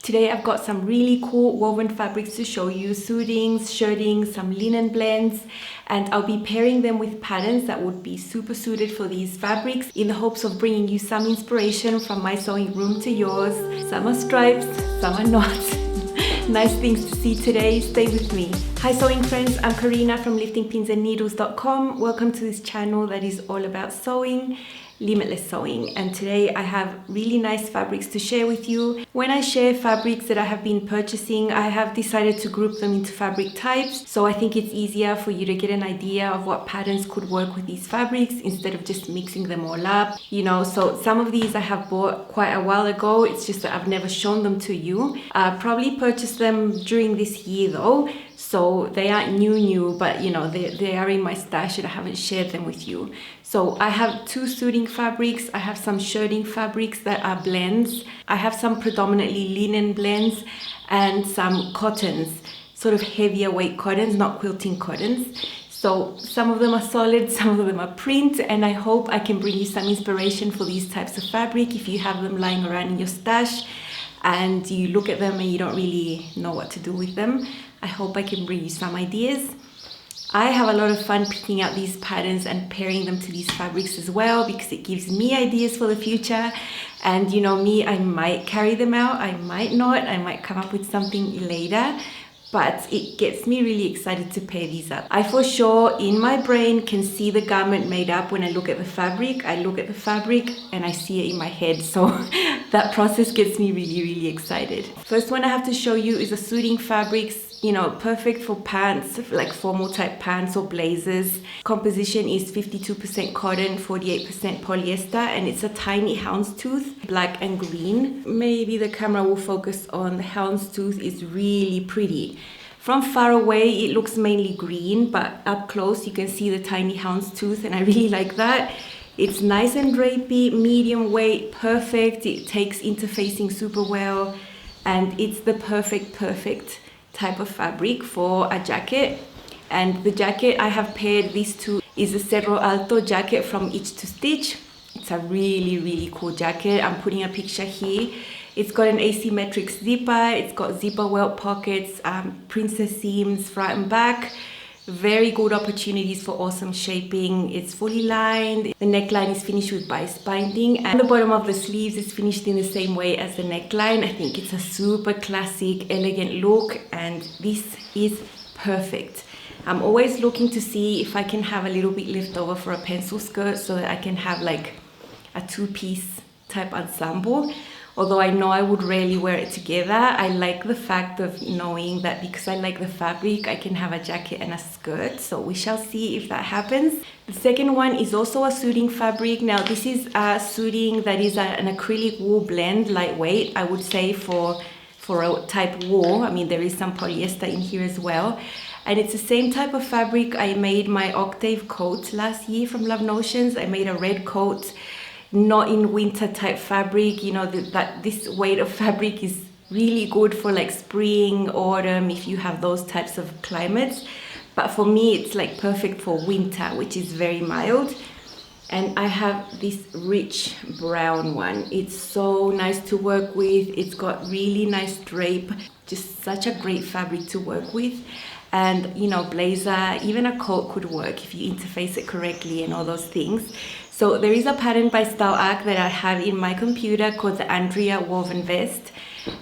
Today I've got some really cool woven fabrics to show you, suitings, shirtings, some linen blends, and I'll be pairing them with patterns that would be super suited for these fabrics in the hopes of bringing you some inspiration from my sewing room to yours. Some are stripes, some are not. Nice things to see today. Stay with me. Hi sewing friends, I'm Karina from liftingpinsandneedles.com. Welcome to this channel that is all about sewing, limitless sewing, and today I have really nice fabrics to share with you. When I share fabrics that I have been purchasing, I have decided to group them into fabric types, so I think it's easier for you to get an idea of what patterns could work with these fabrics instead of just mixing them all up, you know. So some of these I have bought quite a while ago, it's just that I've never shown them to you. I probably purchased them during this year though, so they aren't new, but you know, they are in my stash and I haven't shared them with you. So I have two suiting fabrics, I have some shirting fabrics that are blends, I have some predominantly linen blends and some cottons, sort of heavier weight cottons, not quilting cottons. So some of them are solid, some of them are print, and I hope I can bring you some inspiration for these types of fabric if you have them lying around in your stash and you look at them and you don't really know what to do with them. I hope I can bring you some ideas. I have a lot of fun picking out these patterns and pairing them to these fabrics as well because it gives me ideas for the future. And you know me, I might carry them out, I might not, I might come up with something later, but it gets me really excited to pair these up. I for sure in my brain can see the garment made up when I look at the fabric. I look at the fabric and I see it in my head, so that process gets me really excited. First one I have to show you is a suiting fabrics, you know, perfect for pants, like formal type pants or blazers. Composition is 52% cotton, 48% polyester, and it's a tiny houndstooth, black and green. Maybe the camera will focus on the houndstooth. Is really pretty. From far away it looks mainly green, but up close you can see the tiny houndstooth and I really like that. It's nice and drapey, medium weight, perfect. It takes interfacing super well, and it's the perfect type of fabric for a jacket. And the jacket I have paired these two is a Cerro Alto jacket from Itch to Stitch. It's a really cool jacket. I'm putting a picture here. It's got an asymmetric zipper, it's got zipper welt pockets, princess seams front and back. Very good opportunities for awesome shaping. It's fully lined. The neckline is finished with bias binding, and the bottom of the sleeves is finished in the same way as the neckline. I think it's a super classic, elegant look, and this is perfect. I'm always looking to see if I can have a little bit left over for a pencil skirt so that I can have like a two-piece type ensemble. Although I know I would rarely wear it together, I like the fact of knowing that because I like the fabric, I can have a jacket and a skirt. So we shall see if that happens. The second one is also a suiting fabric. Now this is a suiting that is an acrylic wool blend, lightweight, I would say for a type wool. I mean, there is some polyester in here as well. And it's the same type of fabric I made my Octave coat last year from Love Notions. I made a red coat, not in winter type fabric, you know, that this weight of fabric is really good for like spring, autumn, if you have those types of climates. But for me, it's like perfect for winter, which is very mild. And I have this rich brown one. It's so nice to work with. It's got really nice drape, just such a great fabric to work with. And you know, blazer, even a coat could work if you interface it correctly and all those things. So there is a pattern by Style Arc that I have in my computer called the Andrea woven vest,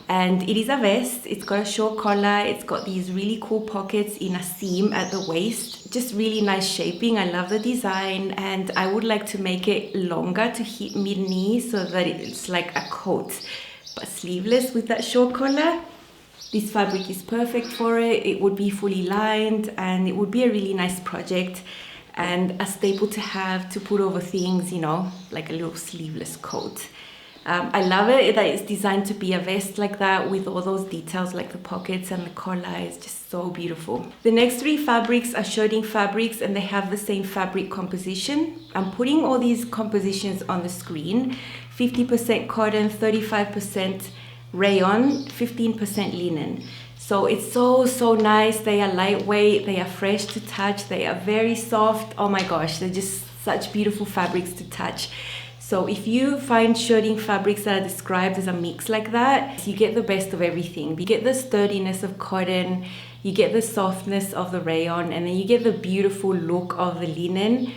and it is a vest. It's got a short collar, it's got these really cool pockets in a seam at the waist, just really nice shaping. I love the design, and I would like to make it longer to hit mid-knee so that it's like a coat but sleeveless with that short collar. This fabric is perfect for it. It would be fully lined and it would be a really nice project and a staple to have to put over things, you know, like a little sleeveless coat. I love it that it's designed to be a vest like that with all those details like the pockets and the collar. It's just so beautiful. The next three fabrics are shirting fabrics and they have the same fabric composition. I'm putting all these compositions on the screen. 50% cotton, 35% rayon, 15% linen. So it's so nice. They are lightweight, they are fresh to touch, they are very soft. Oh my gosh, they're just such beautiful fabrics to touch. So if you find shirting fabrics that are described as a mix like that, you get the best of everything. You get the sturdiness of cotton, you get the softness of the rayon, and then you get the beautiful look of the linen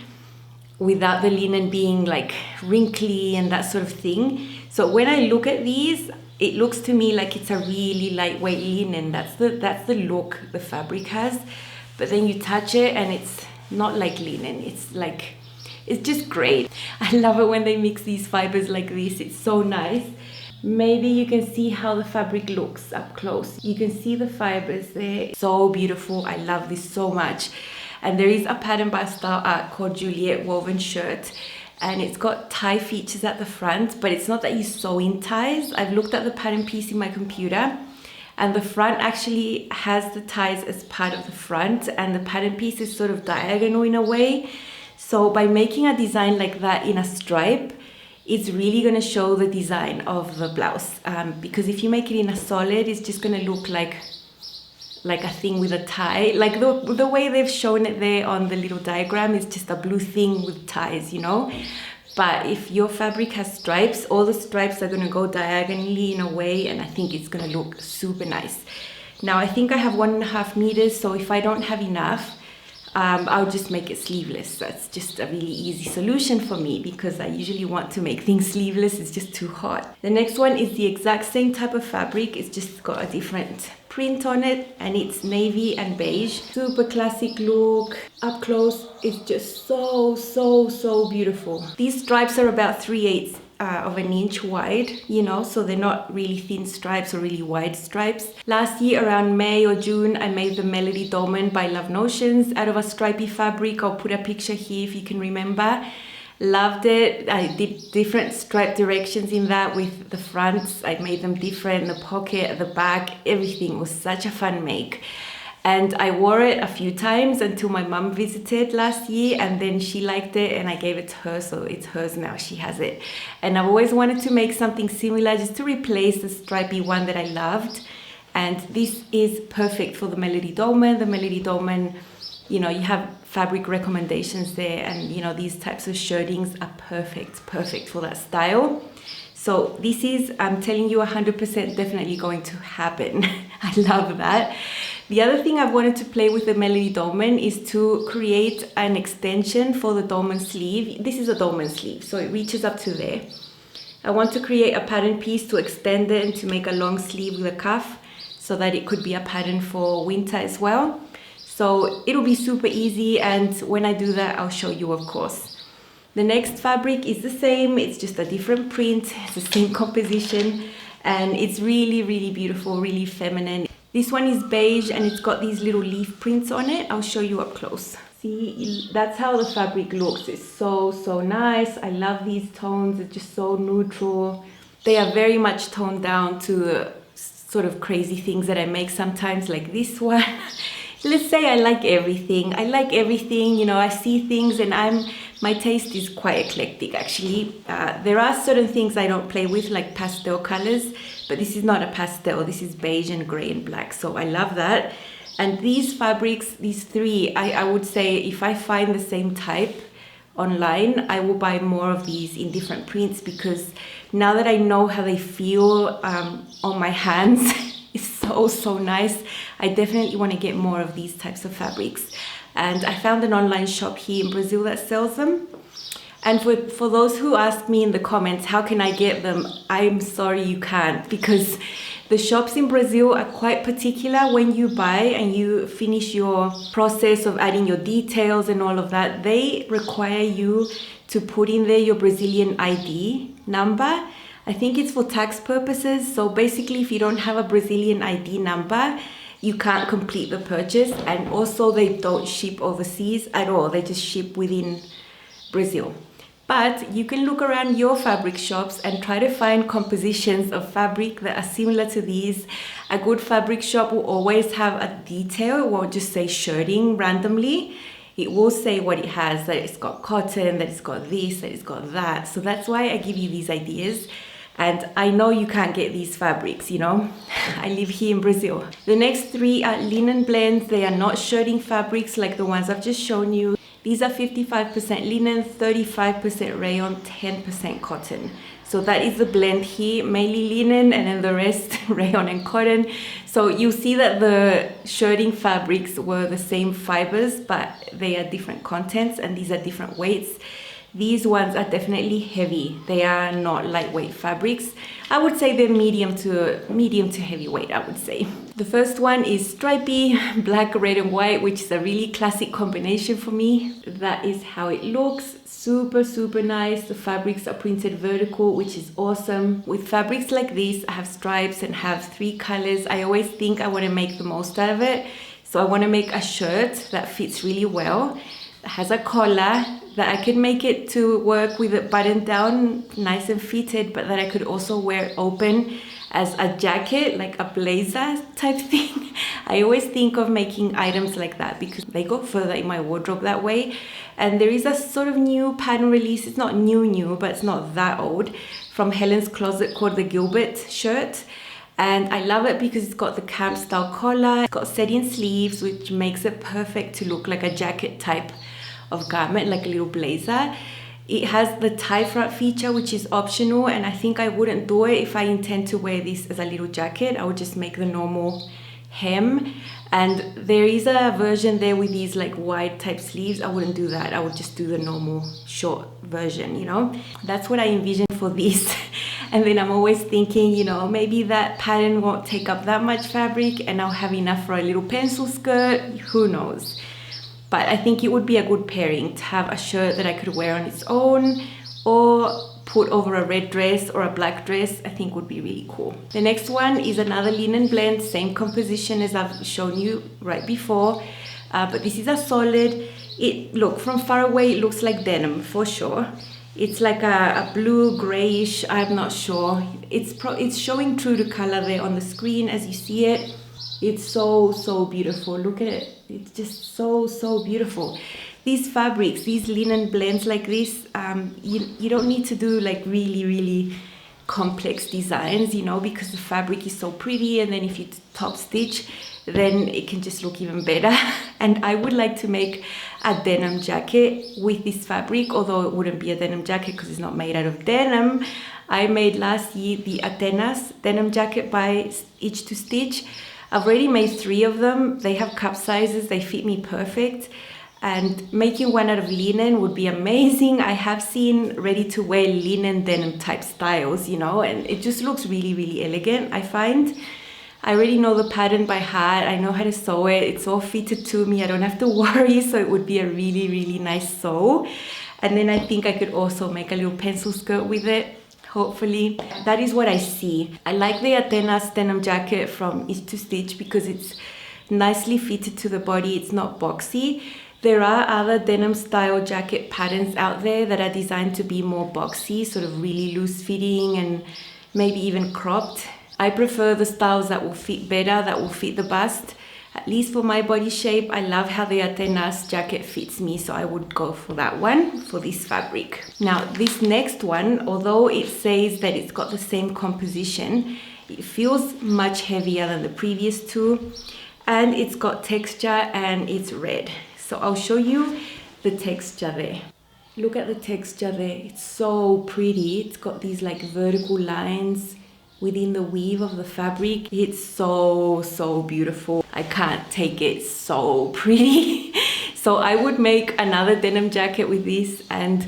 without the linen being like wrinkly and that sort of thing. So when I look at these, it looks to me like it's a really lightweight linen. That's the look the fabric has. But then you touch it and it's not like linen. It's just great. I love it when they mix these fibers like this. It's so nice. Maybe you can see how the fabric looks up close. You can see the fibers there. So beautiful. I love this so much. And there is a pattern by Style Art called Juliet Woven Shirt. And it's got tie features at the front, but it's not that you sew in ties. I've looked at the pattern piece in my computer, and the front actually has the ties as part of the front, and the pattern piece is sort of diagonal in a way. So by making a design like that in a stripe, it's really going to show the design of the blouse. Because if you make it in a solid, it's just going to look like a thing with a tie. Like the way they've shown it there on the little diagram is just a blue thing with ties, you know. But if your fabric has stripes, all the stripes are going to go diagonally in a way, and I think it's going to look super nice. Now I think I have 1.5 meters, so if I don't have enough, I'll just make it sleeveless. That's just a really easy solution for me because I usually want to make things sleeveless. It's just too hot. The next one is the exact same type of fabric. It's just got a different print on it, and it's navy and beige. Super classic look. Up close, it's just so beautiful. These stripes are about 3/8 of an inch wide, you know, so they're not really thin stripes or really wide stripes. Last year around May or June, I made the Melody Dolman by Love Notions out of a stripy fabric. I'll put a picture here if you can remember. Loved it. I did different stripe directions in that with the fronts. I made them different, the pocket, the back, everything. It was such a fun make. And I wore it a few times until my mum visited last year, and then she liked it and I gave it to her, so it's hers now. She has it. And I've always wanted to make something similar just to replace the stripy one that I loved. And this is perfect for the Melody Dolman. The Melody Dolman, you know, you have fabric recommendations there, and you know, these types of shirtings are perfect for that style. So this is, I'm telling you, 100% definitely going to happen. I love that. The other thing I've wanted to play with the Melody Dolman is to create an extension for the Dolman sleeve. This is a Dolman sleeve, so it reaches up to there. I want to create a pattern piece to extend it and to make a long sleeve with a cuff so that it could be a pattern for winter as well. So it'll be super easy, and when I do that, I'll show you, of course. The next fabric is the same, it's just a different print, it's the same composition, and it's really beautiful, really feminine. This one is beige and it's got these little leaf prints on it. I'll show you up close. See, that's how the fabric looks. It's so nice. I love these tones, it's just so neutral. They are very much toned down to the sort of crazy things that I make sometimes, like this one. Let's say I like everything. I like everything, you know, I see things, and my taste is quite eclectic actually. There are certain things I don't play with, like pastel colors, but this is not a pastel. This is beige and gray and black, so I love that. And these fabrics, these three, I would say if I find the same type online, I will buy more of these in different prints, because now that I know how they feel on my hands, it's so nice. I definitely want to get more of these types of fabrics. And I found an online shop here in Brazil that sells them. And for those who ask me in the comments, how can I get them? I'm sorry you can't, because the shops in Brazil are quite particular. When you buy and you finish your process of adding your details and all of that, they require you to put in there your Brazilian ID number. I think it's for tax purposes. So basically, if you don't have a Brazilian ID number, you can't complete the purchase. And also they don't ship overseas at all. They just ship within Brazil. But you can look around your fabric shops and try to find compositions of fabric that are similar to these. A good fabric shop will always have a detail. It won't just say shirting randomly. It will say what it has, that it's got cotton, that it's got this, that it's got that. So that's why I give you these ideas. And I know you can't get these fabrics, you know. I live here in Brazil. The next three are linen blends. They are not shirting fabrics like the ones I've just shown you. These are 55% linen, 35% rayon, 10% cotton. So that is the blend here, mainly linen and then the rest rayon and cotton. So you see that the shirting fabrics were the same fibers, but they are different contents and these are different weights. These ones are definitely heavy. They are not lightweight fabrics. I would say they're medium to heavyweight, I would say. The first one is stripy, black, red and white, which is a really classic combination for me. That is how it looks. Super, super nice. The fabrics are printed vertical, which is awesome. With fabrics like this, I have stripes and have 3 colors. I always think I want to make the most out of it. So I want to make a shirt that fits really well, that has a collar, that I could make it to work with it buttoned down, nice and fitted, but that I could also wear open as a jacket, like a blazer type thing. I always think of making items like that because they go further in my wardrobe that way. And there is a sort of new pattern release. It's not new, but it's not that old, from Helen's Closet called the Gilbert shirt. And I love it because it's got the camp style collar, it's got set-in sleeves, which makes it perfect to look like a jacket type of garment, like a little blazer. It has the tie front feature, which is optional, and I think I wouldn't do it if I intend to wear this as a little jacket. I would just make the normal hem. And there is a version there with these like wide type sleeves. I wouldn't do that. I would just do the normal short version, you know. That's what I envision for this. And then I'm always thinking, you know, maybe that pattern won't take up that much fabric and I'll have enough for a little pencil skirt. Who knows? But I think it would be a good pairing to have a shirt that I could wear on its own or put over a red dress or a black dress. I think would be really cool. The next one is another linen blend, same composition as I've shown you right before, but this is a solid. Look, from far away it looks like denim for sure. It's like a blue grayish, I'm not sure. It's showing true to color there on the screen as you see it. It's so beautiful. Look at it. It's just so beautiful. These fabrics, these linen blends like this, you don't need to do like really complex designs, you know, because the fabric is so pretty, and then if you top stitch, then it can just look even better. And I would like to make a denim jacket with this fabric, although it wouldn't be a denim jacket because it's not made out of denim. I made last year the Atenas denim jacket by Itch to Stitch. I've already made 3 of them. They have cup sizes, they fit me perfect. And making one out of linen would be amazing. I have seen ready to wear linen denim type styles, you know, and it just looks really elegant, I find. I already know the pattern by heart. I know how to sew it. It's all fitted to me. I don't have to worry, so it would be a really nice sew. And then I think I could also make a little pencil skirt with it. Hopefully. That is what I see. I like the Atenas denim jacket from Itch to Stitch because it's nicely fitted to the body. It's not boxy. There are other denim style jacket patterns out there that are designed to be more boxy, sort of really loose fitting and maybe even cropped. I prefer the styles that will fit better, that will fit the bust. At least for my body shape, I love how the Atenas jacket fits me, so I would go for that one, for this fabric. Now, this next one, although it says that it's got the same composition, it feels much heavier than the previous 2, and it's got texture and it's red. So I'll show you the texture there. Look at the texture there. It's so pretty. It's got these like vertical lines within the weave of the fabric. It's so beautiful. I can't take it. It's so pretty. So I would make another denim jacket with this, and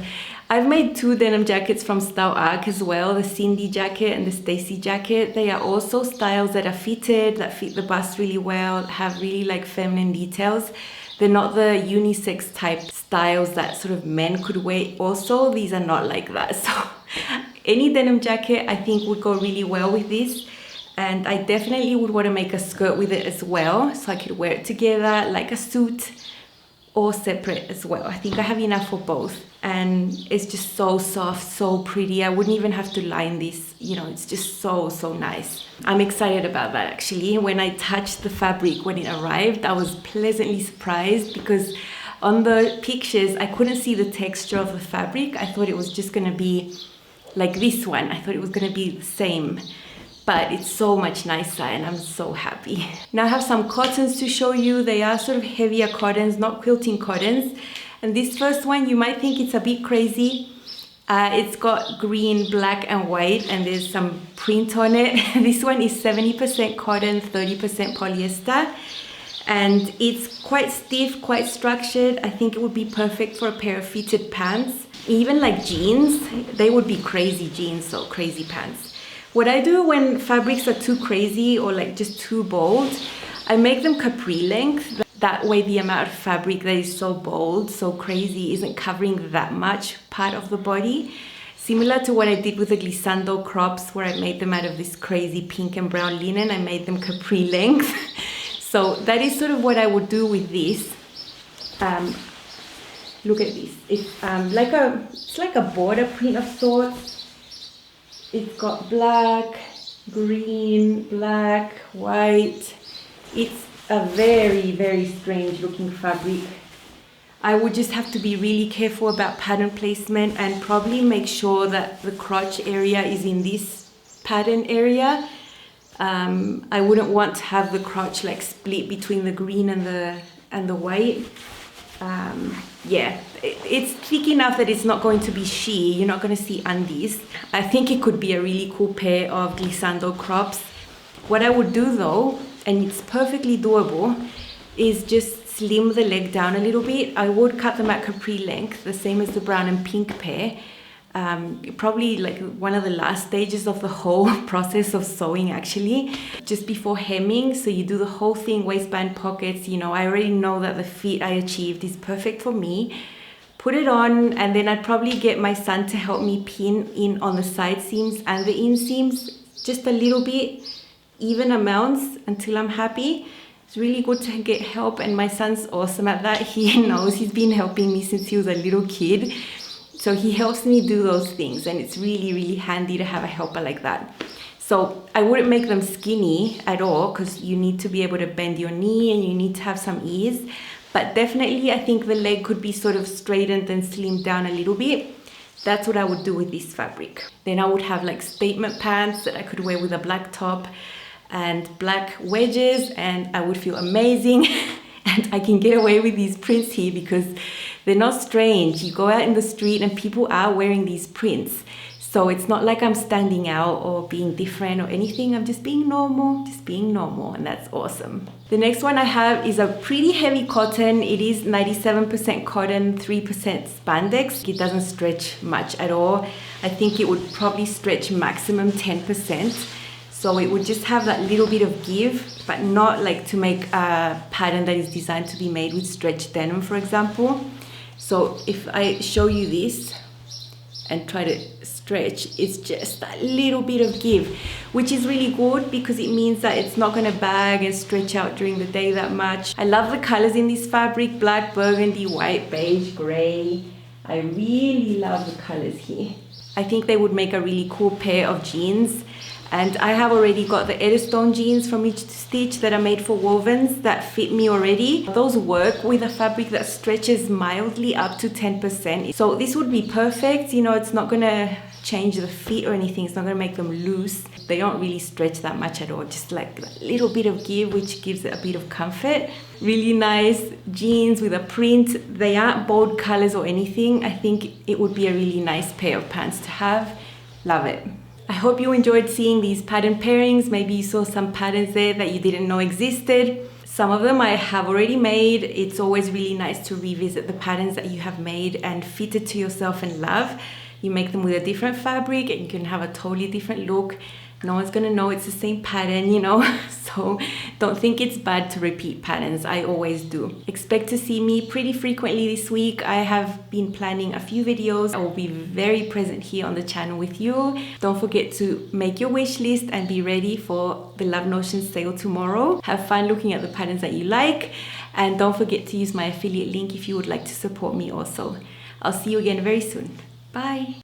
I've made 2 denim jackets from Style Arc as well, the Cindy jacket and the Stacy jacket. They are also styles that are fitted, that fit the bust really well, have really like feminine details. They're not the unisex type styles that sort of men could wear. Also, these are not like that. So any denim jacket I think would go really well with this. And I definitely would want to make a skirt with it as well, so I could wear it together like a suit or separate as well. I think I have enough for both. And it's just so soft, so pretty. I wouldn't even have to line this, you know, it's just so nice. I'm excited about that actually. When I touched the fabric when it arrived, I was pleasantly surprised because on the pictures, I couldn't see the texture of the fabric. I thought it was just gonna be like this one. I thought it was gonna be the same, but it's so much nicer and I'm so happy. Now I have some cottons to show you. They are sort of heavier cottons, not quilting cottons. And this first one, you might think it's a bit crazy. It's got green, black and white, and there's some print on it. This one is 70% cotton, 30% polyester. And it's quite stiff, quite structured. I think it would be perfect for a pair of fitted pants. Even like jeans, they would be crazy jeans, so crazy pants. What I do when fabrics are too crazy or like just too bold, I make them capri length. That way the amount of fabric that is so bold, so crazy, isn't covering that much part of the body. Similar to what I did with the glissando crops, where I made them out of this crazy pink and brown linen. I made them capri length. So that is sort of what I would do with this. Look at this. It's like a border print of sorts. It's got black, green, black, white. It's a very, very strange looking fabric. I would just have to be really careful about pattern placement and probably make sure that the crotch area is in this pattern area. I wouldn't want to have the crotch like split between the green and the white. Yeah, it's thick enough that it's not going to be sheer. You're not going to see undies. I think it could be a really cool pair of glissando crops. What I would do though, and it's perfectly doable, is just slim the leg down a little bit. I would cut them at capri length, the same as the brown and pink pair. Probably like one of the last stages of the whole process of sewing actually, just before hemming. So you do the whole thing, waistband, pockets, you know, I already know that the fit I achieved is perfect for me. Put it on, and then I'd probably get my son to help me pin in on the side seams and the inseams, just a little bit, even amounts until I'm happy. It's really good to get help, and my son's awesome at that. He knows, he's been helping me since he was a little kid. So he helps me do those things, and it's really, really handy to have a helper like that. So I wouldn't make them skinny at all, because you need to be able to bend your knee and you need to have some ease. But definitely I think the leg could be sort of straightened and slimmed down a little bit. That's what I would do with this fabric. Then I would have like statement pants that I could wear with a black top and black wedges, and I would feel amazing. And I can get away with these prints here because they're not strange. You go out in the street and people are wearing these prints. So it's not like I'm standing out or being different or anything. I'm just being normal, and that's awesome. The next one I have is a pretty heavy cotton. It is 97% cotton, 3% spandex. It doesn't stretch much at all. I think it would probably stretch maximum 10%. So it would just have that little bit of give, but not like to make a pattern that is designed to be made with stretch denim, for example. So if I show you this and try to stretch, it's just a little bit of give, which is really good because it means that it's not going to bag and stretch out during the day that much. I love the colors in this fabric: black, burgundy, white, beige, gray. I really love the colors here. I think they would make a really cool pair of jeans. And I have already got the Eddystone jeans from Each Stitch that are made for wovens that fit me already. Those work with a fabric that stretches mildly up to 10%. So this would be perfect. You know, it's not gonna change the fit or anything. It's not gonna make them loose. They don't really stretch that much at all. Just like a little bit of give, which gives it a bit of comfort. Really nice jeans with a print. They aren't bold colors or anything. I think it would be a really nice pair of pants to have. Love it. I hope you enjoyed seeing these pattern pairings. Maybe you saw some patterns there that you didn't know existed. Some of them I have already made. It's always really nice to revisit the patterns that you have made and fit it to yourself and love. You make them with a different fabric and you can have a totally different look. No one's gonna know it's the same pattern, you know? So don't think it's bad to repeat patterns. I always do. Expect to see me pretty frequently this week. I have been planning a few videos. I will be very present here on the channel with you. Don't forget to make your wish list and be ready for the Love Notion sale tomorrow. Have fun looking at the patterns that you like. And don't forget to use my affiliate link if you would like to support me also. I'll see you again very soon. Bye.